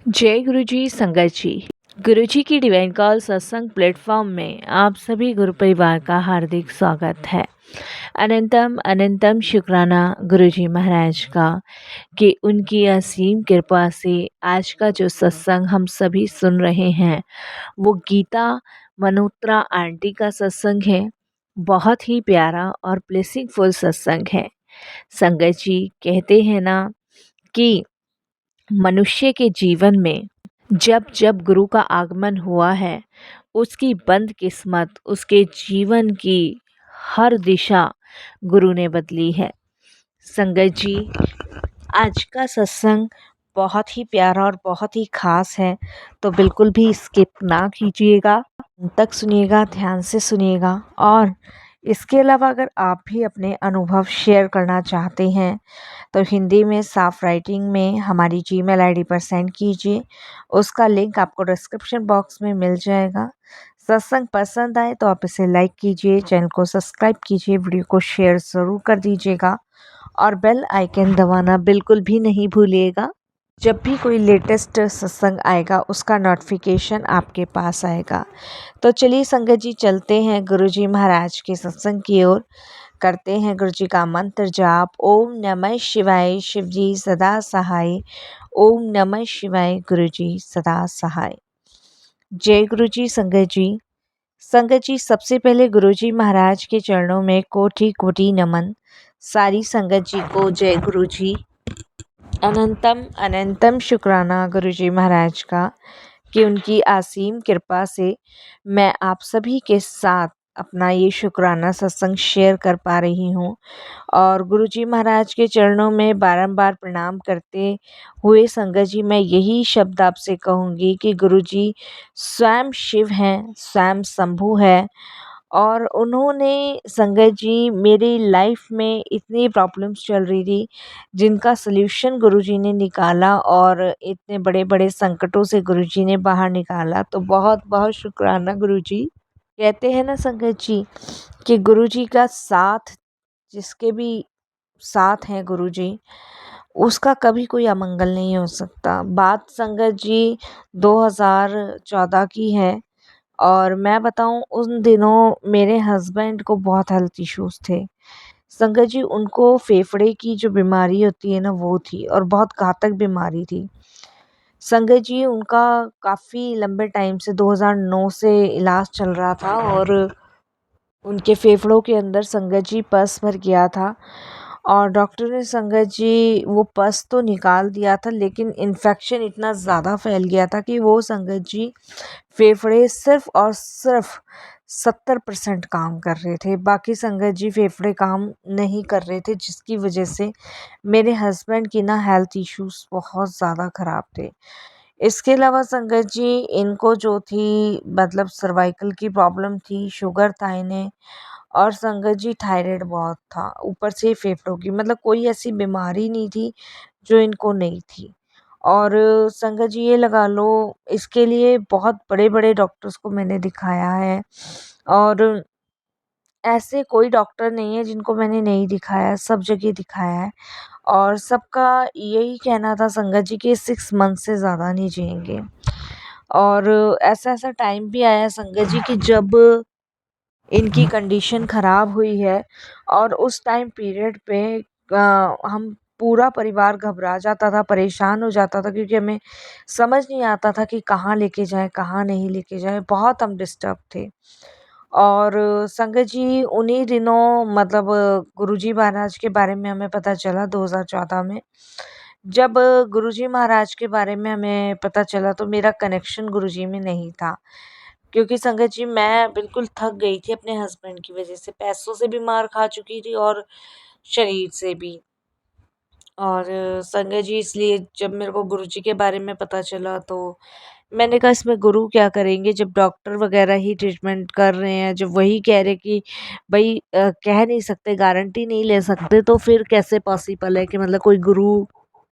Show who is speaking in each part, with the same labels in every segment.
Speaker 1: जय गुरु जी संगत जी। गुरु जी की डिवाइन कॉल सत्संग प्लेटफॉर्म में आप सभी गुरु परिवार का हार्दिक स्वागत है। अनंतम अनंतम शुक्राना गुरु जी महाराज का कि उनकी असीम कृपा से आज का जो सत्संग हम सभी सुन रहे हैं वो गीता मनोत्रा आंटी का सत्संग है। बहुत ही प्यारा और ब्लेसिंगफुल सत्संग है। संगत जी कहते हैं ना कि मनुष्य के जीवन में जब जब गुरु का आगमन हुआ है उसकी बंद किस्मत, उसके जीवन की हर दिशा गुरु ने बदली है। संगत जी, आज का सत्संग बहुत ही प्यारा और बहुत ही खास है, तो बिल्कुल भी स्किप ना कीजिएगा, अंत तक सुनिएगा, ध्यान से सुनिएगा। और इसके अलावा अगर आप भी अपने अनुभव शेयर करना चाहते हैं तो हिंदी में साफ राइटिंग में हमारी जीमेल आईडी पर सेंड कीजिए। उसका लिंक आपको डिस्क्रिप्शन बॉक्स में मिल जाएगा। सत्संग पसंद आए तो आप इसे लाइक कीजिए, चैनल को सब्सक्राइब कीजिए, वीडियो को शेयर ज़रूर कर दीजिएगा और बेल आइकन दबाना बिल्कुल भी नहीं भूलिएगा। जब भी कोई लेटेस्ट सत्संग आएगा उसका नोटिफिकेशन आपके पास आएगा। तो चलिए संगत जी, चलते हैं गुरु जी महाराज के सत्संग की ओर। करते हैं गुरु जी का मंत्र जाप। ओम नमः शिवाय, शिव जी सदा सहाय। ओम नमः शिवाय, गुरु जी सदा सहाय। जय गुरु जी संगत जी। संगत जी, सबसे पहले गुरु जी महाराज के चरणों में कोटि कोटि नमन। सारी संगत जी को जय गुरु जी। अनंतम अनंतम शुक्राना गुरु जी महाराज का कि उनकी असीम कृपा से मैं आप सभी के साथ अपना ये शुक्राना सत्संग शेयर कर पा रही हूँ। और गुरु जी महाराज के चरणों में बारंबार प्रणाम करते हुए संगत जी, मैं यही शब्द आपसे कहूँगी कि गुरु जी स्वयं शिव हैं, स्वयं शंभु है। और उन्होंने संगत जी मेरी लाइफ में इतनी प्रॉब्लम्स चल रही थी जिनका सल्यूशन गुरुजी ने निकाला और इतने बड़े बड़े संकटों से गुरुजी ने बाहर निकाला। तो बहुत बहुत शुक्राना गुरुजी। कहते हैं ना संगत जी कि गुरुजी का साथ, जिसके भी साथ हैं गुरुजी, उसका कभी कोई अमंगल नहीं हो सकता। बात संगत जी 2014 की है और मैं बताऊं, उन दिनों मेरे हस्बैंड को बहुत हेल्थ इश्यूज थे। संगत जी, उनको फेफड़े की जो बीमारी होती है ना वो थी और बहुत घातक बीमारी थी। संगत जी, उनका काफ़ी लंबे टाइम से 2009 से इलाज चल रहा था और उनके फेफड़ों के अंदर संगत जी पस भर गया था और डॉक्टर ने संगत जी वो पस तो निकाल दिया था, लेकिन इन्फेक्शन इतना ज़्यादा फैल गया था कि वो संगत जी फेफड़े सिर्फ और सिर्फ 70% काम कर रहे थे। बाकी संगत जी फेफड़े काम नहीं कर रहे थे, जिसकी वजह से मेरे हस्बैंड की ना हेल्थ इश्यूज बहुत ज़्यादा ख़राब थे। इसके अलावा संगत जी इनको जो थी मतलब सर्वाइकल की प्रॉब्लम थी, शुगर था इन्हें, और संगत जी थायराइड बहुत था, ऊपर से फेफड़ों की, मतलब कोई ऐसी बीमारी नहीं थी जो इनको नहीं थी। और संगत जी ये लगा लो, इसके लिए बहुत बड़े बड़े डॉक्टर्स को मैंने दिखाया है और ऐसे कोई डॉक्टर नहीं है जिनको मैंने नहीं दिखाया, सब जगह दिखाया है। और सबका यही कहना था संगत जी कि 6 मंथ से ज़्यादा नहीं जिएंगे। और ऐसा ऐसा टाइम भी आया संगत जी कि जब इनकी कंडीशन ख़राब हुई है और उस टाइम पीरियड पे हम पूरा परिवार घबरा जाता था, परेशान हो जाता था, क्योंकि हमें समझ नहीं आता था कि कहाँ लेके जाएं, कहाँ नहीं लेके जाएं। बहुत हम डिस्टर्ब थे। और संगत जी उन्हीं दिनों मतलब गुरुजी महाराज के बारे में हमें पता चला 2014 में। जब गुरुजी महाराज के बारे में हमें पता चला तो मेरा कनेक्शन गुरुजी में नहीं था, क्योंकि संगत जी मैं बिल्कुल थक गई थी अपने हस्बैंड की वजह से, पैसों से भी मार खा चुकी थी और शरीर से भी। और संगत जी इसलिए जब मेरे को गुरुजी के बारे में पता चला तो मैंने कहा इसमें गुरु क्या करेंगे, जब डॉक्टर वगैरह ही ट्रीटमेंट कर रहे हैं, जब वही कह रहे कि भाई कह नहीं सकते, गारंटी नहीं ले सकते, तो फिर कैसे पॉसिबल है कि मतलब कोई गुरु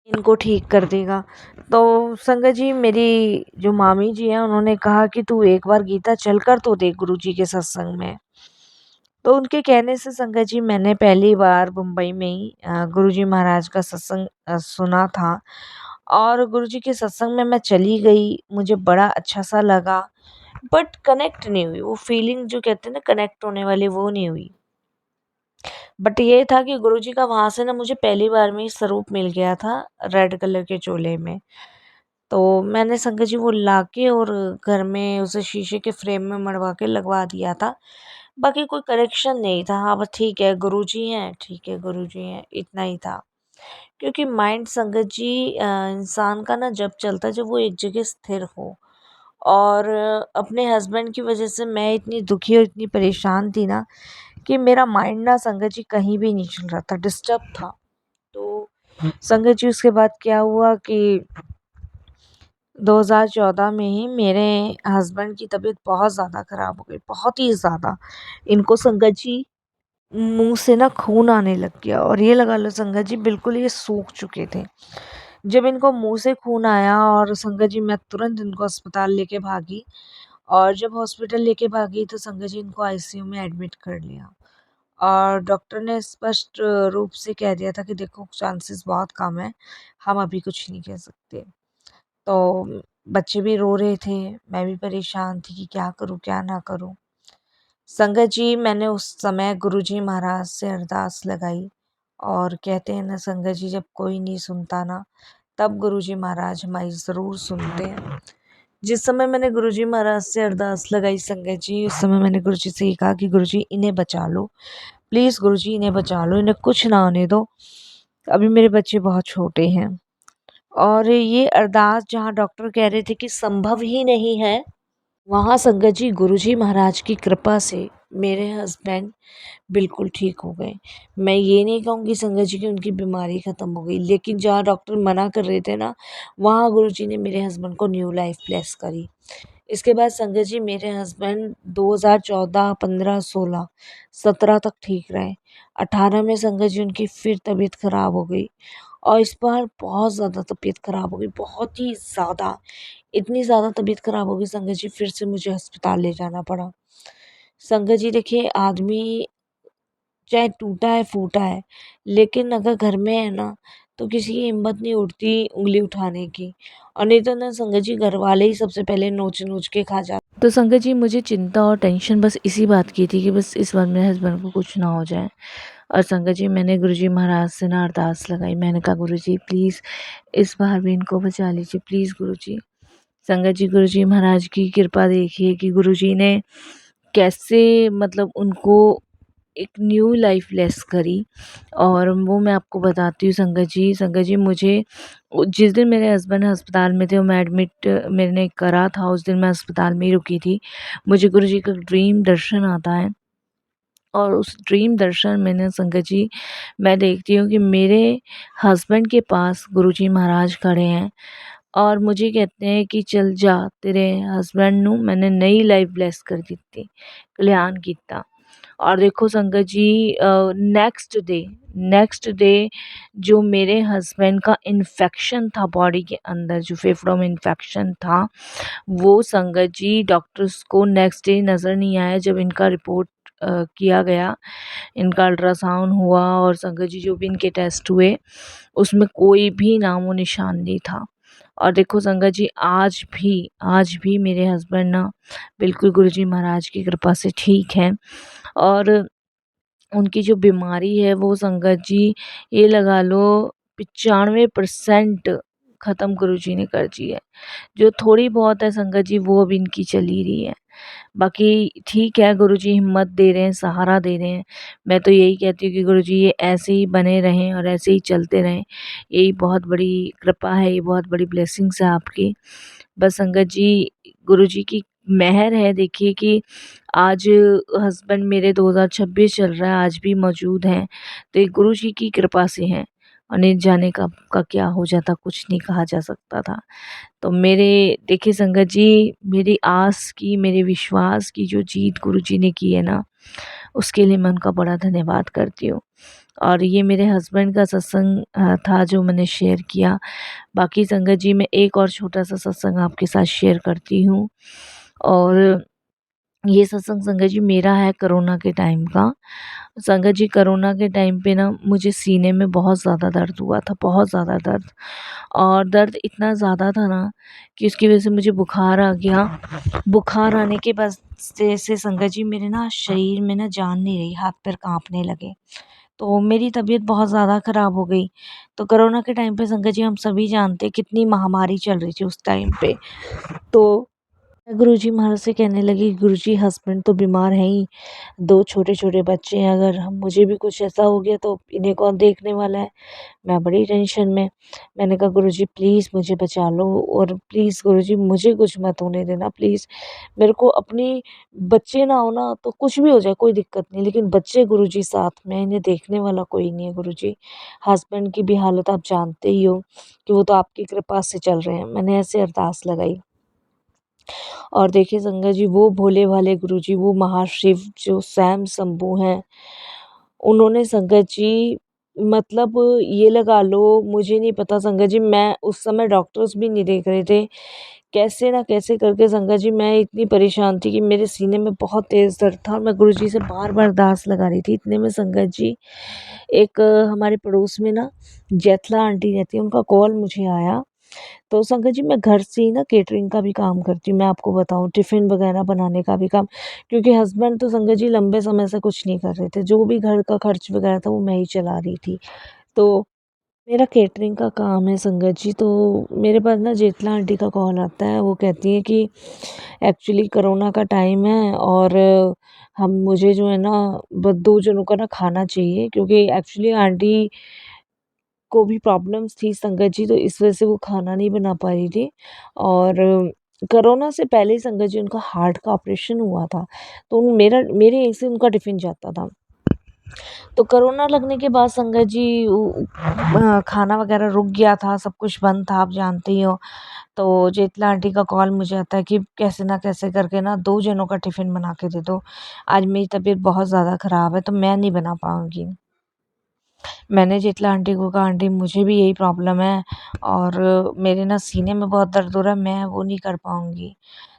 Speaker 1: इनको ठीक कर देगा। तो संगत जी मेरी जो मामी जी हैं उन्होंने कहा कि तू एक बार गीता चल कर तो देख गुरु जी के सत्संग में। तो उनके कहने से संगत जी मैंने पहली बार मुंबई में ही गुरु जी महाराज का सत्संग सुना था। और गुरुजी के सत्संग में मैं चली गई, मुझे बड़ा अच्छा-सा लगा, बट कनेक्ट नहीं हुई, वो फीलिंग जो कहते हैं ना कनेक्ट होने वाली, वो नहीं हुई। बट ये था कि गुरुजी का वहाँ से ना मुझे पहली बार में ही स्वरूप मिल गया था रेड कलर के चोले में। तो मैंने संगत जी वो लाके और घर में उसे शीशे के फ्रेम में मढ़वा के लगवा दिया था। बाकी कोई करेक्शन नहीं था। हाँ, बस ठीक है गुरुजी हैं, ठीक है गुरुजी हैं, इतना ही था। क्योंकि माइंड संगत जी इंसान का ना जब चलता है जब वो एक जगह स्थिर हो। और अपने हस्बैंड की वजह से मैं इतनी दुखी और इतनी परेशान थी ना कि मेरा माइंड ना संगत जी कहीं भी नहीं चल रहा था, डिस्टर्ब था। तो संगत जी उसके बाद क्या हुआ कि 2014 में ही मेरे हस्बैंड की तबीयत बहुत ज़्यादा ख़राब हो गई, बहुत ही ज़्यादा। इनको संगत जी मुँह से ना खून आने लग गया और ये लगा लो संगत जी बिल्कुल ये सूख चुके थे। जब इनको मुँह से खून आया और संगत जी मैं तुरंत इनको अस्पताल लेके भागी और जब हॉस्पिटल लेके भागी तो संगत जी इनको आईसीयू में एडमिट कर लिया। और डॉक्टर ने स्पष्ट रूप से कह दिया था कि देखो चांसेस बहुत कम है, हम अभी कुछ नहीं कह सकते। तो बच्चे भी रो रहे थे, मैं भी परेशान थी कि क्या करूँ, क्या ना करूँ। संगत जी मैंने उस समय गुरुजी महाराज से अरदास लगाई और कहते हैं ना संगत जी जब कोई नहीं सुनता ना, तब गुरुजी महाराज हमारी ज़रूर सुनते हैं। जिस समय मैंने गुरुजी महाराज से अरदास लगाई संगत जी, उस समय मैंने गुरुजी से ये कहा कि गुरुजी इन्हें बचा लो। प्लीज़ गुरुजी इन्हें बचा लो, इन्हें कुछ ना होने दो। अभी मेरे बच्चे बहुत छोटे हैं। और ये अरदास जहाँ डॉक्टर कह रहे थे कि संभव ही नहीं है, वहाँ संगत जी गुरुजी महाराज की कृपा से मेरे हस्बैंड बिल्कुल ठीक हो गए। मैं ये नहीं कहूँगी संगत जी कि उनकी बीमारी ख़त्म हो गई, लेकिन जहाँ डॉक्टर मना कर रहे थे ना, वहाँ गुरुजी ने मेरे हस्बैंड को न्यू लाइफ ब्लेस करी। इसके बाद संगत जी मेरे हस्बैंड 2014, 15, 16, 17 तक ठीक रहे। 18 में संगत जी उनकी फिर तबीयत ख़राब हो गई और इस बार बहुत ज़्यादा तबीयत ख़राब हो गई, बहुत ही ज़्यादा। इतनी ज़्यादा तबीयत ख़राब हो गई संगत जी फिर से मुझे अस्पताल ले जाना पड़ा। संगत जी देखिए आदमी चाहे टूटा है, फूटा है, लेकिन अगर घर में है ना, तो किसी की हिम्मत नहीं उठती उँगली उठाने की। और नहीं तो ना संगत जी घरवाले ही सबसे पहले नोच-नोच के खा जाते। तो संगत जी मुझे चिंता और टेंशन बस इसी बात की थी कि बस इस बार मेरे हस्बैंड को कुछ ना हो जाए। और संगत जी मैंने गुरुजी महाराज से ना अरदास लगाई। मैंने कहा गुरुजी प्लीज़ इस बार भी इनको बचा लीजिए, प्लीज़ गुरुजी। संगत जी गुरुजी महाराज की कृपा देखिए कि गुरुजी ने कैसे मतलब उनको एक न्यू लाइफ ब्लेस करी। और वो मैं आपको बताती हूँ संगत जी मुझे जिस दिन मेरे हस्बैंड अस्पताल में थे और मैं एडमिट मैंने करा था, उस दिन मैं अस्पताल में ही रुकी थी। मुझे गुरुजी का ड्रीम दर्शन आता है और उस ड्रीम दर्शन में ना संगत जी मैं देखती हूँ कि मेरे हस्बैंड के पास गुरुजी महाराज खड़े हैं और मुझे कहते हैं कि चल जा तेरे हस्बैंड नू मैंने नई लाइफ ब्लेस कर ਦਿੱਤੀ कल्याण ਕੀਤਾ। और देखो संगत जी नेक्स्ट डे जो मेरे हस्बैंड का इन्फेक्शन था बॉडी के अंदर, जो फेफड़ों में इन्फेक्शन था, वो संगत जी डॉक्टर्स को नेक्स्ट डे नज़र नहीं आया। जब इनका रिपोर्ट किया गया, इनका अल्ट्रासाउंड हुआ और संगत जी जो भी इनके टेस्ट हुए, उसमें कोई भी नामो निशान नहीं था। और देखो संगत जी आज भी मेरे हस्बैंड ना बिल्कुल गुरुजी महाराज की कृपा से ठीक हैं। और उनकी जो बीमारी है वो संगत जी ये लगा लो 95% ख़त्म गुरुजी ने कर दी है। जो थोड़ी बहुत है संगत जी वो अब इनकी चल ही रही है। बाकी ठीक है गुरुजी हिम्मत दे रहे हैं, सहारा दे रहे हैं। मैं तो यही कहती हूँ कि गुरुजी ये ऐसे ही बने रहें और ऐसे ही चलते रहें। यही बहुत बड़ी कृपा है, ये बहुत बड़ी ब्लेसिंग्स है आपकी। बस संगत जी गुरुजी की मेहर है देखिए कि आज हस्बैंड मेरे 2026 चल रहा है, आज भी मौजूद हैं। तो ये गुरुजी की कृपा से हैं और नहीं जाने कब का क्या हो जाता, कुछ नहीं कहा जा सकता था। तो मेरे देखिए संगत जी मेरी आस की, मेरे विश्वास की जो जीत गुरुजी ने की है ना, उसके लिए मैं उनका बड़ा धन्यवाद करती हूँ। और ये मेरे हस्बैंड का सत्संग था जो मैंने शेयर किया। बाकी संगत जी मैं एक और छोटा-सा सत्संग आपके साथ शेयर करती हूँ। और ये सत्संग संगत जी मेरा है कोरोना के टाइम का। संगत जी कोरोना के टाइम पे ना मुझे सीने में बहुत ज़्यादा दर्द हुआ था, बहुत ज़्यादा दर्द। और दर्द इतना ज़्यादा था ना कि उसकी वजह से मुझे बुखार आ गया। बुखार आने के बाद से संगत जी मेरे ना शरीर में ना जान नहीं रही, हाथ पैर काँपने लगे। तो मेरी तबीयत बहुत ज़्यादा ख़राब हो गई। तो कोरोना के टाइम पे संगत जी हम सभी जानते हैं कितनी महामारी चल रही थी उस टाइम पे। तो गुरुजी महाराज से कहने लगी, गुरुजी हस्बैंड तो बीमार हैं ही, 2 छोटे-छोटे बच्चे हैं, अगर हम मुझे भी कुछ ऐसा हो गया तो इन्हें कौन देखने वाला है? मैं बड़ी टेंशन में। मैंने कहा गुरुजी प्लीज़ मुझे बचा लो और प्लीज़ गुरुजी मुझे कुछ मत होने देना प्लीज़। मेरे को अपनी बच्चे ना हो ना तो कुछ भी हो जाए कोई दिक्कत नहीं, लेकिन बच्चे गुरुजी साथ में, इन्हें देखने वाला कोई नहीं है गुरुजी। हस्बैंड की भी हालत आप जानते ही हो कि वो तो आपकी कृपा से चल रहे हैं। मैंने ऐसे अरदास लगाई। और देखिए संगत जी वो भोले भाले गुरुजी, वो महाशिव जो स्वयं शंभू हैं, उन्होंने संगत जी मतलब ये लगा लो, मुझे नहीं पता संगत जी, मैं उस समय डॉक्टर्स भी नहीं देख रहे थे। कैसे ना कैसे करके संगत जी मैं इतनी परेशान थी कि मेरे सीने में बहुत तेज़ दर्द था और मैं गुरुजी से बार-बार अरदास लगा रही थी। इतने में संगत जी एक हमारे पड़ोस में ना जैतला आंटी रहती है, उनका कॉल मुझे आया। तो संगत जी मैं घर से ही ना केटरिंग का भी काम करती हूँ, मैं आपको बताऊँ टिफ़िन वग़ैरह बनाने का भी काम, क्योंकि हस्बैंड तो संगत जी लंबे समय से कुछ नहीं कर रहे थे, जो भी घर का खर्च वग़ैरह था वो मैं ही चला रही थी। तो मेरा केटरिंग का काम है संगत जी, तो मेरे पास ना जेठला आंटी का कॉल आता है, वो कहती हैं कि एक्चुअली कोरोना का टाइम है और हम मुझे जो है ना 2 जनों का ना खाना चाहिए, क्योंकि एक्चुअली आंटी को भी प्रॉब्लम्स थी संगत जी, तो इस वजह से वो खाना नहीं बना पा रही थी। और कोरोना से पहले ही संगत जी उनका हार्ट का ऑपरेशन हुआ था, तो मेरे यहीं से उनका टिफ़िन जाता था। तो कोरोना लगने के बाद संगत जी खाना वगैरह रुक गया था, सब कुछ बंद था, आप जानते ही हो। तो जेतला आंटी का कॉल मुझे आता है कि कैसे ना कैसे करके ना 2 जनों का टिफ़िन बना के दे दो। आज मेरी तबीयत बहुत ज़्यादा ख़राब है, तो मैं नहीं बना पाऊँगी। मैंने जेतला आंटी को कहा, आंटी मुझे भी यही प्रॉब्लम है और मेरे ना सीने में बहुत दर्द हो रहा है, मैं वो नहीं कर पाऊँगी।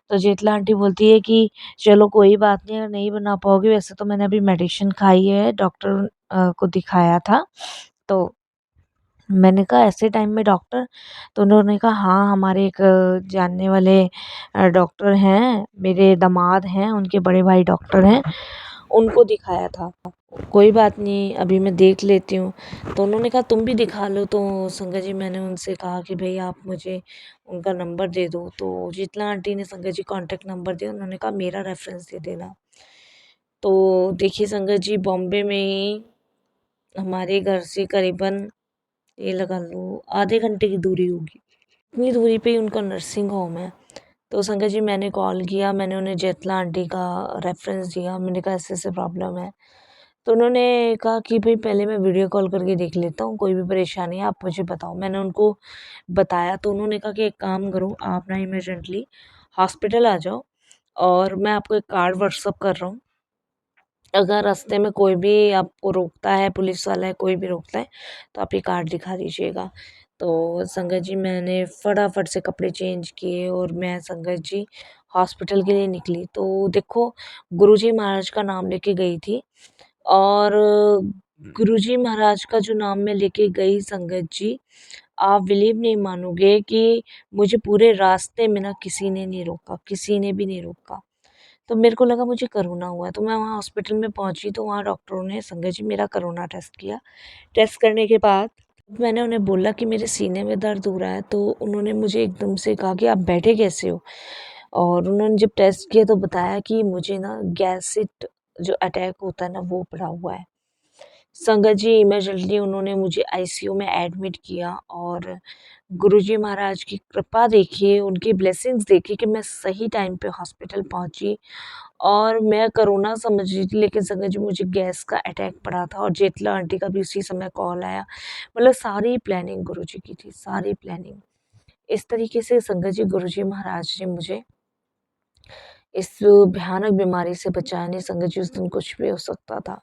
Speaker 1: तो जेतला आंटी बोलती है कि चलो कोई बात नहीं, अगर नहीं बना पाओगे, वैसे तो मैंने अभी मेडिसिन खाई है, डॉक्टर को दिखाया था। तो मैंने कहा ऐसे टाइम में डॉक्टर? तो उन्होंने कहा हाँ, हमारे एक जानने वाले डॉक्टर हैं, मेरे दामाद हैं, उनके बड़े भाई डॉक्टर हैं, उनको दिखाया था। कोई बात नहीं, अभी मैं देख लेती हूँ। तो उन्होंने कहा तुम भी दिखा लो, तो संगत जी मैंने उनसे कहा कि भई आप मुझे उनका नंबर दे दो। तो शीतला आंटी ने संगत जी कॉन्टैक्ट नंबर दिया, उन्होंने कहा मेरा रेफ़रेंस दे देना। तो देखिए संगत जी बॉम्बे में ही हमारे घर से करीबन ये लगा लो आधे घंटे की दूरी होगी। इतनी दूरी पे ही उनका नर्सिंग होम है। तो संगत जी मैंने कॉल किया, मैंने उन्हें जेतला आंटी का रेफ़रेंस दिया, मैंने कहा ऐसे-ऐसे प्रॉब्लम है। तो उन्होंने कहा कि भई पहले मैं वीडियो कॉल करके देख लेता हूँ, कोई भी परेशानी है आप मुझे बताओ। मैंने उनको बताया तो उन्होंने कहा कि एक काम करो आप ना इमीडिएटली हॉस्पिटल आ जाओ और मैं आपको एक कार्ड व्हाट्सएप कर रहा हूँ। अगर रास्ते में कोई भी आपको रोकता है, पुलिस वाला है, कोई भी रोकता है, तो आप ये कार्ड दिखा दीजिएगा। तो संगत जी मैंने फटाफट से कपड़े चेंज किए और मैं संगत जी हॉस्पिटल के लिए निकली। तो देखो गुरुजी महाराज का नाम लेके गई थी और गुरुजी महाराज का जो नाम मैं लेके गई संगत जी, आप बिलीव नहीं मानोगे कि मुझे पूरे रास्ते में ना किसी ने नहीं रोका, किसी ने भी नहीं रोका। तो मेरे को लगा मुझे कोरोना हुआ है, तो मैं वहाँ हॉस्पिटल में पहुँची तो वहाँ डॉक्टरों ने संगत जी मेरा कोरोना टेस्ट किया। टेस्ट करने के बाद मैंने उन्हें बोला कि मेरे सीने में दर्द हो रहा है, तो उन्होंने मुझे एकदम से कहा कि आप बैठे कैसे हो? और उन्होंने जब टेस्ट किया तो बताया कि मुझे ना गैसिट जो अटैक होता है ना वो पड़ा हुआ है। संगत जी इमीडिएटली उन्होंने मुझे आईसीयू में एडमिट किया और गुरुजी महाराज की कृपा देखिए, उनकी ब्लेसिंग्स देखिए कि मैं सही टाइम पे हॉस्पिटल पहुँची और मैं कोरोना समझ रही थी, लेकिन संगत जी मुझे गैस का अटैक पड़ा था और जेतला आंटी का भी उसी समय कॉल आया। मतलब सारी प्लानिंग गुरुजी की थी, सारी प्लानिंग। इस तरीके से संगत जी गुरुजी महाराज ने मुझे इस भयानक बीमारी से बचाया, नहीं संगत जी उस दिन कुछ भी हो सकता था।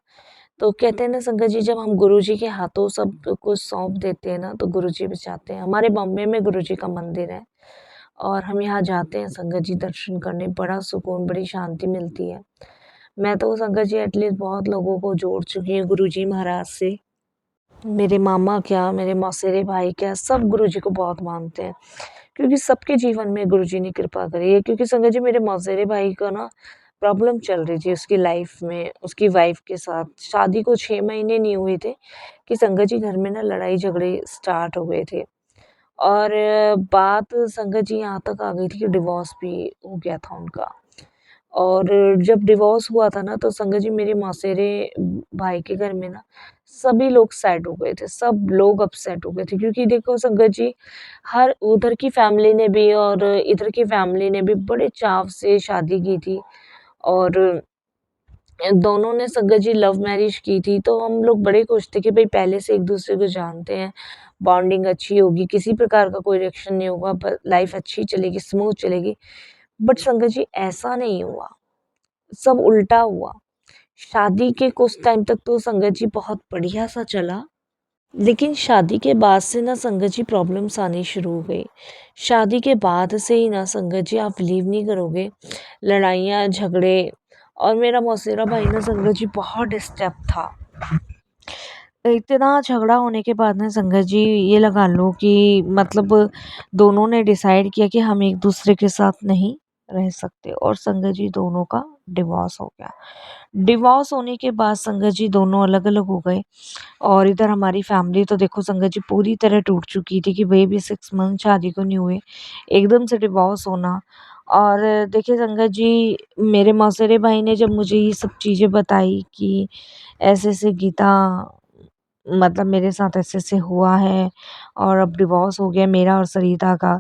Speaker 1: तो कहते हैं ना संगत जी जब हम गुरुजी के हाथों सब कुछ सौंप देते हैं ना तो गुरुजी बचाते हैं। हमारे बॉम्बे में गुरुजी का मंदिर है
Speaker 2: और हम यहाँ जाते हैं संगत जी दर्शन करने, बड़ा सुकून, बड़ी शांति मिलती है। मैं तो संगत जी एटलीस्ट बहुत लोगों को जोड़ चुकी हूँ गुरुजी महाराज से। मेरे मामा क्या, मेरे मौसेरे भाई क्या, सब गुरुजी को बहुत मानते हैं, क्योंकि सबके जीवन में गुरुजी ने कृपा करी है। क्योंकि संगत जी मेरे मौसेरे भाई का ना प्रॉब्लम चल रही थी उसकी लाइफ में, उसकी वाइफ के साथ। शादी को 6 महीने नहीं हुए थे कि संगत जी घर में ना लड़ाई झगड़े स्टार्ट हो गए थे। और बात संगत जी यहाँ तक आ गई थी कि डिवोर्स भी हो गया था उनका। और जब डिवोर्स हुआ था ना, तो संगत जी मेरे मौसेरे भाई के घर में ना सभी लोग सैड हो गए थे, सब लोग अपसेट हो गए थे, क्योंकि देखो संगत जी, हर उधर की फैमिली ने भी और इधर की फैमिली ने भी बड़े चाव से शादी की थी। और दोनों ने संगत जी लव मैरिज की थी, तो हम लोग बड़े खुश थे कि भई पहले से एक-दूसरे को जानते हैं, बॉन्डिंग अच्छी होगी, किसी प्रकार का कोई रिएक्शन नहीं होगा, ब लाइफ अच्छी चलेगी, स्मूथ चलेगी। बट संगत जी ऐसा नहीं हुआ, सब उल्टा हुआ। शादी के कुछ टाइम तक तो संगत जी बहुत बढ़िया-सा चला, लेकिन शादी के बाद से ना संगत जी प्रॉब्लम्स आनी शुरू हो गई। शादी के बाद से ही ना संगत जी, आप बिलीव नहीं करोगे, लड़ाइयाँ, झगड़े। और मेरा मौसेरा भाई ना संगत जी बहुत डिस्टर्ब था। इतना झगड़ा होने के बाद ना संगत जी, ये लगा लो कि मतलब दोनों ने डिसाइड किया कि हम एक-दूसरे के साथ नहीं रह सकते, और संगत जी दोनों का डिवोर्स हो गया। डिवोर्स होने के बाद संगत जी दोनों अलग-अलग हो गए। और इधर हमारी फैमिली तो देखो संगत जी पूरी तरह टूट चुकी थी कि बेबी 6 मंथ शादी को नहीं हुए, एकदम से डिवोर्स होना। और देखिए संगत जी, मेरे मौसेरे भाई ने जब मुझे ये सब चीज़ें बताई कि ऐसे-ऐसे गीता, मतलब मेरे साथ ऐसे-ऐसे हुआ है और अब डिवोर्स हो गया मेरा और सरिता का,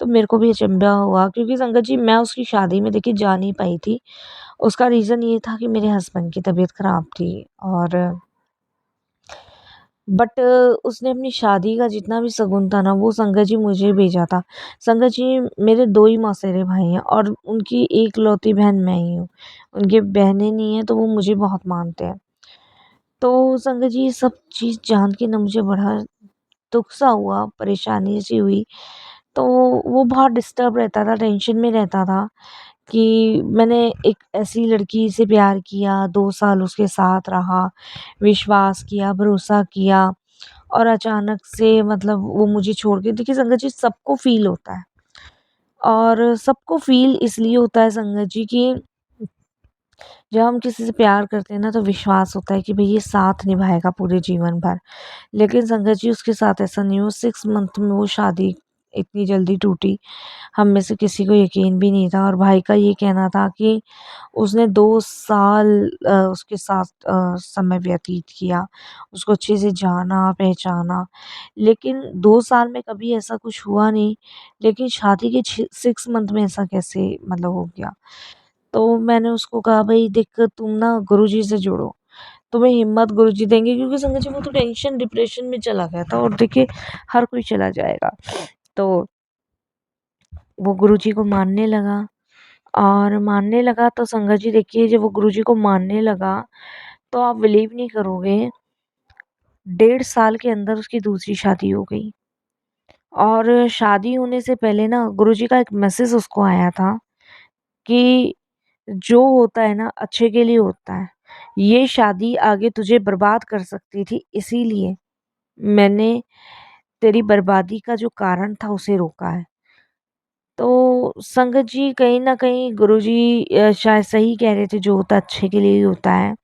Speaker 2: तो मेरे को भी अचंभा हुआ, क्योंकि संगत जी मैं उसकी शादी में देखिए जा नहीं पाई थी। उसका रीज़न ये था कि मेरे हस्बैंड की तबीयत ख़राब थी। और बट उसने अपनी शादी का जितना भी शगुन था ना, वो संगत जी मुझे भेजा था। संगत जी, मेरे 2 ही मौसेरे भाई हैं और उनकी एकलौती बहन मैं ही हूँ। उनकी बहनें नहीं हैं, तो वो मुझे बहुत मानते हैं। तो संगत जी, ये सब चीज़ जान के ना मुझे बड़ा दुःख सा हुआ, परेशानी सी हुई। तो वो बहुत डिस्टर्ब रहता था, टेंशन में रहता था कि मैंने एक ऐसी लड़की से प्यार किया, 2 साल उसके साथ रहा, विश्वास किया, भरोसा किया, और अचानक से मतलब वो मुझे छोड़ के, देखिए संगत जी सबको फ़ील होता है। और सबको फ़ील इसलिए होता है संगत जी कि जब हम किसी से प्यार करते हैं ना, तो विश्वास होता है कि भई ये साथ निभाएगा पूरे जीवन भर। लेकिन संगत जी उसके साथ ऐसा नहीं हुआ, 6 मंथ में वो शादी इतनी जल्दी टूटी, हम में से किसी को यकीन भी नहीं था। और भाई का ये कहना था कि उसने 2 साल उसके साथ समय व्यतीत किया, उसको अच्छे से जाना, पहचाना। लेकिन 2 साल में कभी ऐसा कुछ हुआ नहीं, लेकिन शादी के 6 मंथ में ऐसा कैसे मतलब हो गया? तो मैंने उसको कहा, भई देख, तुम ना गुरुजी से जुड़ो, तुम्हें हिम्मत गुरुजी देंगे, क्योंकि संगत जी वो तो टेंशन डिप्रेशन में चला गया था, और देखिए हर कोई चला जाएगा। तो वो गुरुजी को मानने लगा, और मानने लगा तो संगत जी देखिए, जब वो गुरुजी को मानने लगा, तो आप बिलीव नहीं करोगे, 1.5 साल के अंदर उसकी दूसरी शादी हो गई। और शादी होने से पहले ना गुरुजी का एक मैसेज उसको आया था कि जो होता है ना अच्छे के लिए होता है। ये शादी आगे तुझे बर्बाद कर सकती थी, इसीलिए मैंने तेरी बर्बादी का जो कारण था उसे रोका है। तो संगत जी, कहीं न कहीं गुरुजी शायद सही कह रहे थे, जो होता है अच्छे के लिए ही होता है।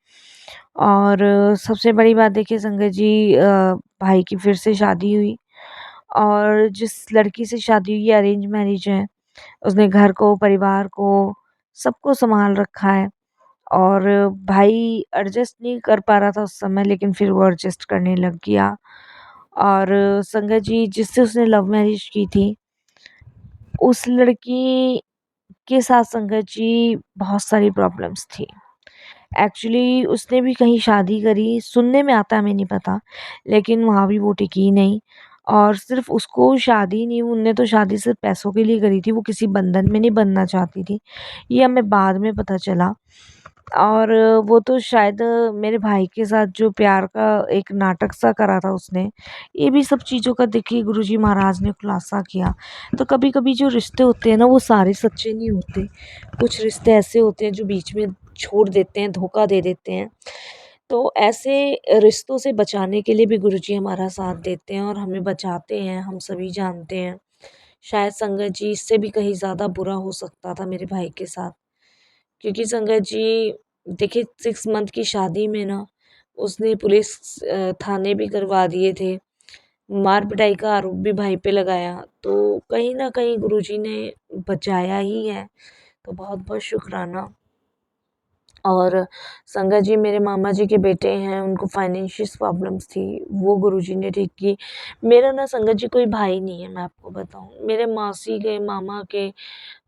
Speaker 2: और सबसे बड़ी बात देखिए संगत जी, भाई की फिर से शादी हुई, और जिस लड़की से शादी हुई है अरेंज मैरिज है। उसने घर को, परिवार को, सबको सँभाल रखा है। और भाई एडजस्ट नहीं कर पा रहा था उस समय, लेकिन फिर वो एडजस्ट करने लग गया। और संगत जी, जिससे उसने लव मैरिज की थी, उस लड़की के साथ संगत जी बहुत सारी प्रॉब्लम्स थी। एक्चुअली उसने भी कहीं शादी करी, सुनने में आता है, हमें नहीं पता, लेकिन वहाँ भी वो टिकी नहीं। और सिर्फ़ उसको शादी नहीं, उनने तो शादी सिर्फ़ पैसों के लिए करी थी, वो किसी बंधन में नहीं बंधना चाहती थी। ये हमें बाद में पता चला। और वो तो शायद मेरे भाई के साथ जो प्यार का एक नाटक सा करा था उसने, ये भी सब चीज़ों का देखिए गुरुजी महाराज ने खुलासा किया। तो कभी-कभी जो रिश्ते होते हैं ना वो सारे सच्चे नहीं होते। कुछ रिश्ते ऐसे होते हैं जो बीच में छोड़ देते हैं, धोखा दे देते हैं। तो ऐसे रिश्तों से बचाने के लिए भी गुरुजी हमारा साथ देते हैं और हमें बचाते हैं, हम सभी जानते हैं। शायद संगत जी इससे भी कहीं ज़्यादा बुरा हो सकता था मेरे भाई के साथ। क्योंकि संगत जी देखिए 6 मंथ की शादी में ना उसने पुलिस थाने भी करवा दिए थे। मार-पिटाई का आरोप भी भाई पे लगाया। तो कहीं न कहीं गुरुजी ने बचाया ही है। तो बहुत-बहुत शुक्राना। और संगत जी मेरे मामा जी के बेटे हैं, उनको फाइनेंशियल प्रॉब्लम्स थी, वो गुरुजी ने ठीक की। मेरा ना संगत जी कोई भाई नहीं है, मैं आपको बताऊँ। मेरे मासी के, मामा के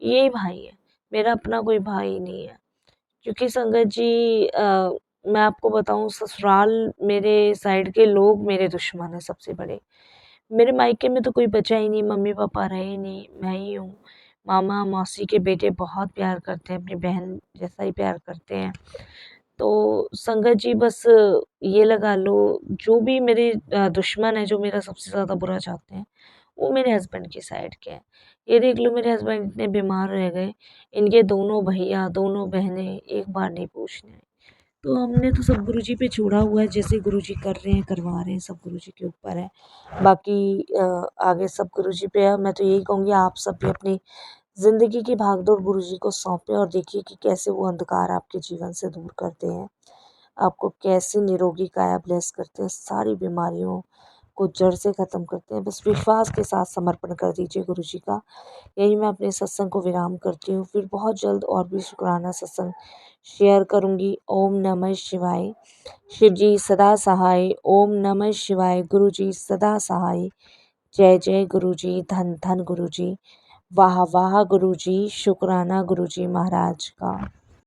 Speaker 2: यही भाई है। मेरा अपना कोई भाई नहीं है। क्योंकि संगत जी मैं आपको बताऊँ ससुराल मेरे साइड के लोग मेरे दुश्मन हैं सबसे बड़े। मेरे मायके में तो कोई बचा ही नहीं, मम्मी-पापा रहे नहीं, मैं ही हूँ। मामा-मौसी के बेटे बहुत प्यार करते हैं, अपनी बहन जैसा ही प्यार करते हैं। तो संगत जी बस ये लगा लो जो भी मेरे दुश्मन हैं, जो मेरा सबसे ज़्यादा बुरा चाहते हैं, वो मेरे हस्बैंड की साइड के हैं। ये देख लो मेरे हस्बैंड इतने बीमार रह गए, इनके दोनों भैया, दोनों बहनें एक बार नहीं पूछने आई। तो हमने तो सब गुरुजी पे छोड़ा हुआ है, जैसे गुरुजी कर रहे हैं, करवा रहे हैं, सब गुरुजी के ऊपर है। बाकी आगे सब गुरुजी पे है। मैं तो यही कहूँगी आप सब भी अपनी ज़िंदगी की भागदौड़ गुरुजी को सौंपें और देखिए कि कैसे वो अंधकार आपके जीवन से दूर करते हैं। आपको कैसे निरोगी काया ब्लेस करते हैं, सारी बीमारियों को जड़ से ख़त्म करते हैं। बस विश्वास के साथ समर्पण कर दीजिए गुरुजी का। यही मैं अपने सत्संग को विराम करती हूँ। फिर बहुत जल्द और भी शुक्राना सत्संग शेयर करूँगी। ओम नमः शिवाय। शिव जी सदा सहाय। ओम नमः शिवाय। गुरु जी सदा सहाय। जय जय गुरु जी, धन धन गुरु जी, वाह वाह गुरु जी, शुक्राना गुरु जी महाराज का।